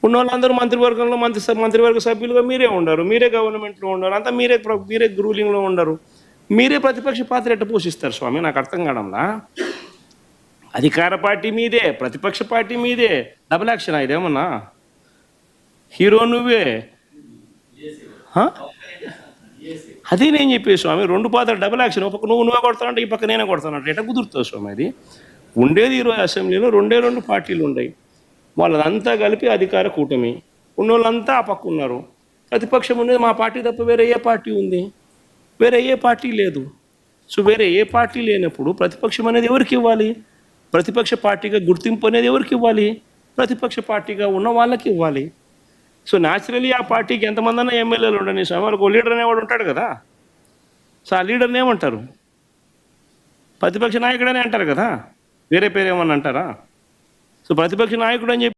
ఉన్న వాళ్ళందరూ మంత్రివర్గంలో మంత్రివర్గ సభ్యులుగా మీరే ఉండరు, మీరే గవర్నమెంట్లో ఉండరు, అంతా మీరే రూలింగ్లో ఉండరు. మీరే ప్రతిపక్ష పాత్ర ఎట్ట పోషిస్తారు స్వామి? నాకు అర్థం కావడంలా. అధికార పార్టీ మీదే, ప్రతిపక్ష పార్టీ మీదే, డబుల్ యాక్షన్ ఇదేమన్నా? హీరో నువ్వే. అదే నేను చెప్పే స్వామి, రెండు పాత్ర డబుల్ యాక్షన్. ఒక పక్క నువ్వే కొడతానంటే ఈ పక్క నేనే కొడతానంటే ఎట్లా కుదురుతుంది స్వామి? అది ఉండేది ఈరోజు అసెంబ్లీలో రెండు పార్టీలు ఉన్నాయి, వాళ్ళంతా కలిపి అధికార కూటమి. ఉన్నోళ్ళంతా ఆ పక్క ఉన్నారు. ప్రతిపక్షం ఉండేది మా పార్టీ తప్ప వేరే ఏ పార్టీ ఉంది? వేరే ఏ పార్టీ లేదు. సో వేరే ఏ పార్టీ లేనప్పుడు ప్రతిపక్షం అనేది ఎవరికి ఇవ్వాలి? ప్రతిపక్ష పార్టీగా గుర్తింపు అనేది ఎవరికి ఇవ్వాలి? ప్రతిపక్ష పార్టీగా ఉన్న వాళ్ళకి ఇవ్వాలి. సో న్యాచురలీ ఆ పార్టీకి ఎంతమంది అన్నా ఎమ్మెల్యేలు ఉండని స్వామి, వాళ్ళకి ఓ లీడర్ అనేవాడు ఉంటాడు కదా. సో ఆ లీడర్ని ఏమంటారు? ప్రతిపక్ష నాయకుడనే అంటారు కదా, వేరే పేరు ఏమన్నా అంటారా? సో ప్రతిపక్ష నాయకుడు అని చెప్పి